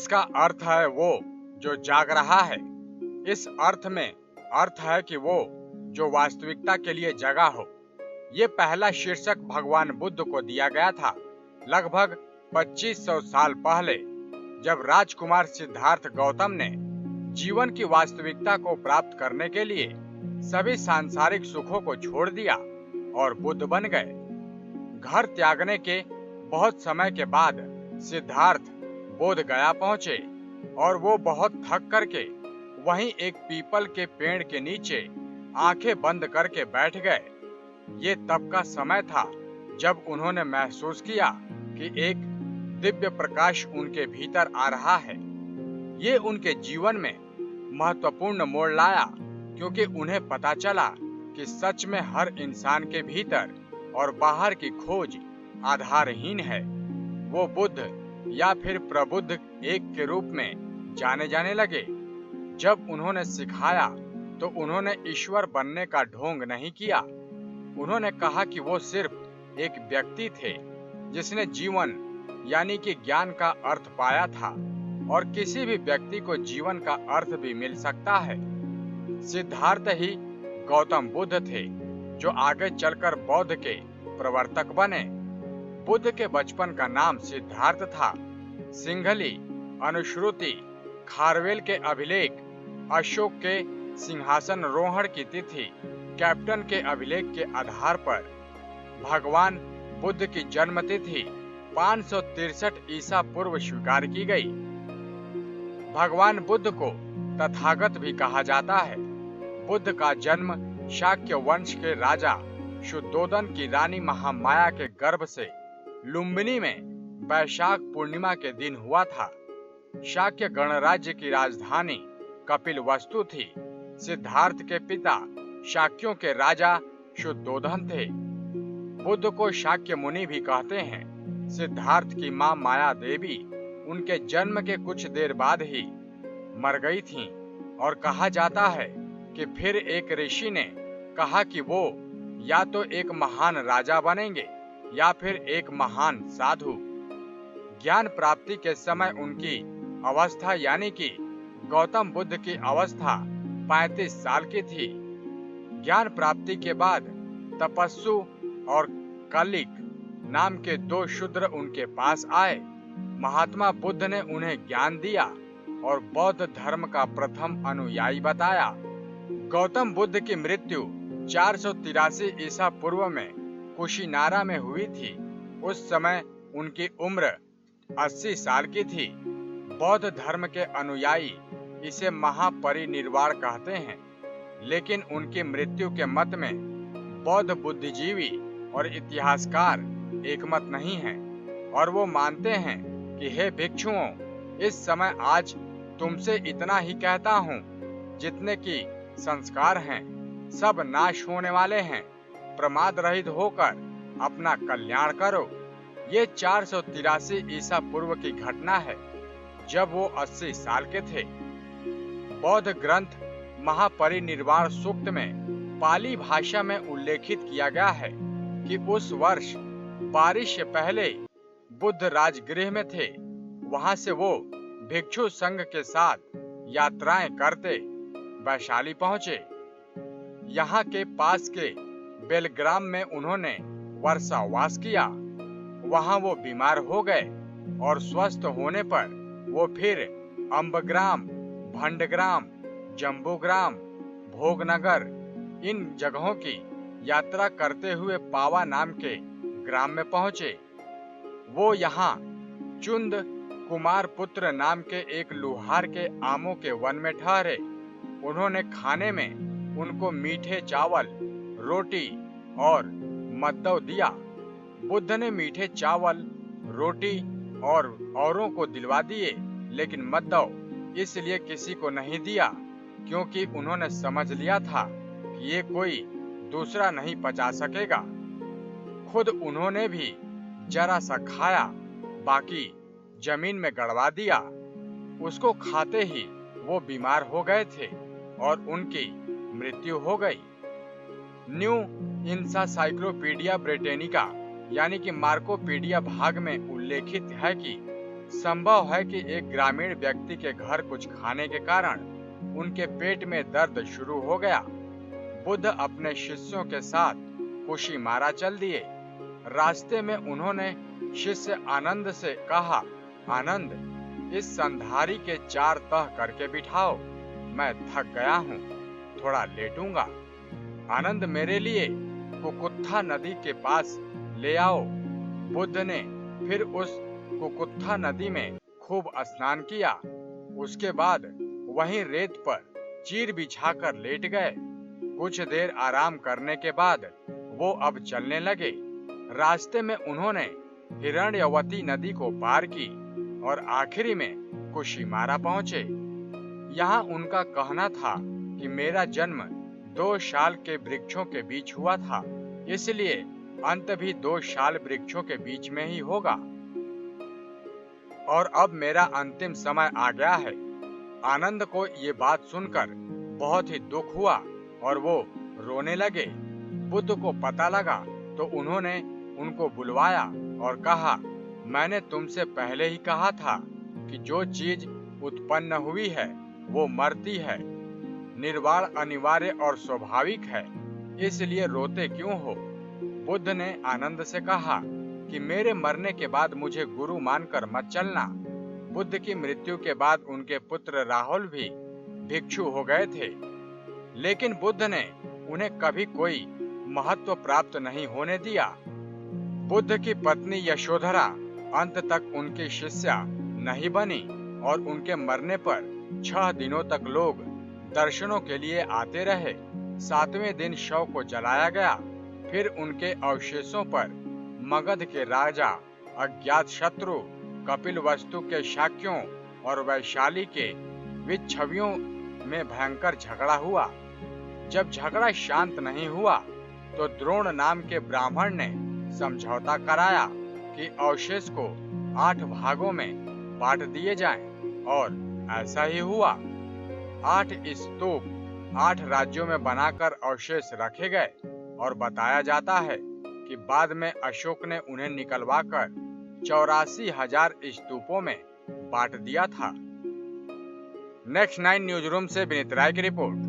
जिसका अर्थ है वो जो जाग रहा है। इस अर्थ में अर्थ है कि वो जो वास्तविकता के लिए जगा हो। ये पहला शीर्षक भगवान बुद्ध को दिया गया था लगभग 2500 साल पहले, जब राजकुमार सिद्धार्थ गौतम ने जीवन की वास्तविकता को प्राप्त करने के लिए सभी सांसारिक सुखों को छोड़ दिया और बुद्ध बन गए। घर त्यागने के बहुत समय के बाद सिद्धार्थ बोध गया पहुंचे और वो बहुत थक करके वहीं एक पीपल के पेड़ के नीचे आंखें बंद करके बैठ गए। ये तब का समय था जब उन्होंने महसूस किया कि एक दिव्य प्रकाश उनके भीतर आ रहा है। ये उनके जीवन में महत्वपूर्ण मोड़ लाया, क्योंकि उन्हें पता चला कि सच में हर इंसान के भीतर और बाहर की खोज आधारहीन है। वो बुद्ध या फिर प्रबुद्ध एक के रूप में जाने जाने लगे। जब उन्होंने सिखाया तो उन्होंने ईश्वर बनने का ढोंग नहीं किया। उन्होंने कहा कि वो सिर्फ एक व्यक्ति थे जिसने जीवन यानी कि ज्ञान का अर्थ पाया था, और किसी भी व्यक्ति को जीवन का अर्थ भी मिल सकता है। सिद्धार्थ ही गौतम बुद्ध थे जो आगे चलकर बौद्ध के प्रवर्तक बने। बुद्ध के बचपन का नाम सिद्धार्थ था। सिंघली, अनुश्रुति, खारवेल के अभिलेख, अशोक के सिंहासन रोहण की तिथि, कैप्टन के अभिलेख के आधार पर भगवान बुद्ध की जन्म तिथि 563 ईसा पूर्व स्वीकार की गई। भगवान बुद्ध को तथागत भी कहा जाता है। बुद्ध का जन्म शाक्य वंश के राजा शुद्धोदन की रानी महामाया के गर्भ से लुम्बिनी में वैशाख पूर्णिमा के दिन हुआ था। शाक्य गणराज्य की राजधानी कपिलवस्तु थी। सिद्धार्थ के पिता शाक्यों के राजा शुद्धोदन थे। बुद्ध को शाक्य मुनि भी कहते हैं। सिद्धार्थ की मां माया देवी उनके जन्म के कुछ देर बाद ही मर गई थीं, और कहा जाता है कि फिर एक ऋषि ने कहा कि वो या तो एक महान राजा बनेंगे या फिर एक महान साधु। ज्ञान प्राप्ति के समय उनकी अवस्था यानी कि गौतम बुद्ध की अवस्था 35 साल की थी। ज्ञान प्राप्ति के बाद तपस्सु और कलिक नाम के 2 शूद्र उनके पास आए। महात्मा बुद्ध ने उन्हें ज्ञान दिया और बौद्ध धर्म का प्रथम अनुयायी बताया। गौतम बुद्ध की मृत्यु 483 ईसा पूर्व में कुशीनारा में हुई थी। उस समय उनकी उम्र 80 साल की थी। बौद्ध धर्म के अनुयायी इसे महापरिनिर्वाण कहते हैं, लेकिन उनकी मृत्यु के मत में बौद्ध बुद्धिजीवी और इतिहासकार एकमत नहीं हैं, और वो मानते हैं कि हे भिक्षुओं, इस समय आज तुमसे इतना ही कहता हूँ, जितने की संस्कार हैं सब नाश होने वाले हैं। प्रमाद रहित होकर अपना कल्याण करो। ये 483 ईसा पूर्व की घटना है, जब वो 80 साल के थे। बौद्ध ग्रंथ महापरिनिर्वाण सूक्त में पाली भाषा में उल्लेखित किया गया है कि उस वर्ष बारिश से पहले बुद्ध राजगृह में थे। वहां से वो भिक्षु संघ के साथ यात्राएं करते वैशाली पहुंचे। यहाँ के पास के बेलग्राम में उन्होंने वर्षावास किया। वहां वो बीमार हो गए और स्वस्थ होने पर वो फिर अम्बग्राम, भंडग्राम, जम्बूग्राम, भोगनगर इन जगहों की यात्रा करते हुए पावा नाम के ग्राम में पहुंचे। वो यहाँ चुंद कुमार पुत्र नाम के एक लुहार के आमों के वन में ठहरे। उन्होंने खाने में उनको मीठे चावल, रोटी और मद्दव दिया। बुद्ध ने मीठे चावल, रोटी और औरों को दिलवा दिए, लेकिन मद्दव इसलिए किसी को नहीं दिया क्योंकि उन्होंने समझ लिया था कि ये कोई दूसरा नहीं पचा सकेगा। खुद उन्होंने भी जरा सा खाया, बाकी जमीन में गड़वा दिया। उसको खाते ही वो बीमार हो गए थे और उनकी मृत्यु हो गई। न्यू इंसाइक्लोपीडिया ब्रिटेनिका यानी कि मार्कोपीडिया भाग में उल्लेखित है कि संभव है कि एक ग्रामीण व्यक्ति के घर कुछ खाने के कारण उनके पेट में दर्द शुरू हो गया। बुद्ध अपने शिष्यों के साथ कुशीमारा चल दिए। रास्ते में उन्होंने शिष्य आनंद से कहा, आनंद, इस संधारी के 4 तह करके बिठाओ, मैं थक गया हूँ, थोड़ा लेटूंगा। आनंद, मेरे लिए कुकुत्था नदी के पास ले आओ। बुद्ध ने फिर उस कुकुत्था नदी में खूब स्नान किया। उसके बाद वहीं रेत पर चीर बिछाकर लेट गए। कुछ देर आराम करने के बाद वो अब चलने लगे। रास्ते में उन्होंने हिरण्यवती नदी को पार की और आखिरी में कुशीमारा पहुंचे। यहाँ उनका कहना था कि मेरा जन्म 2 शाल के वृक्षों के बीच हुआ था, इसलिए अंत भी 2 शाल वृक्षों के बीच में ही होगा। और अब मेरा अंतिम समय आ गया है। आनंद को ये बात सुनकर बहुत ही दुख हुआ और वो रोने लगे। बुद्ध को पता लगा तो उन्होंने उनको बुलवाया और कहा, मैंने तुमसे पहले ही कहा था कि जो चीज उत्पन्न हुई है वो मरती है। निर्वाण अनिवार्य और स्वाभाविक है, इसलिए रोते क्यों हो? बुद्ध ने आनंद से कहा कि मेरे मरने के बाद मुझे गुरु मानकर मत चलना। बुद्ध की मृत्यु के बाद उनके पुत्र राहुल भी भिक्षु हो गए थे, लेकिन बुद्ध ने उन्हें कभी कोई महत्व प्राप्त नहीं होने दिया। बुद्ध की पत्नी यशोधरा अंत तक उनकी शिष्या नहीं बनी और उनके मरने पर 6 दिनों तक लोग दर्शनों के लिए आते रहे। 7वें दिन शव को जलाया गया। फिर उनके अवशेषों पर मगध के राजा अज्ञातशत्रु, कपिलवस्तु के शाक्यों और वैशाली के विच्छवियों में भयंकर झगड़ा हुआ। जब झगड़ा शांत नहीं हुआ तो द्रोण नाम के ब्राह्मण ने समझौता कराया कि अवशेष को 8 भागों में बांट दिए जाएं, और ऐसा ही हुआ। 8 स्तूप 8 राज्यों में बनाकर अवशेष रखे गए और बताया जाता है कि बाद में अशोक ने उन्हें निकलवाकर 84,000 स्तूपों में बांट दिया था। नेक्स्ट 9 न्यूज रूम से विनीत राय की रिपोर्ट।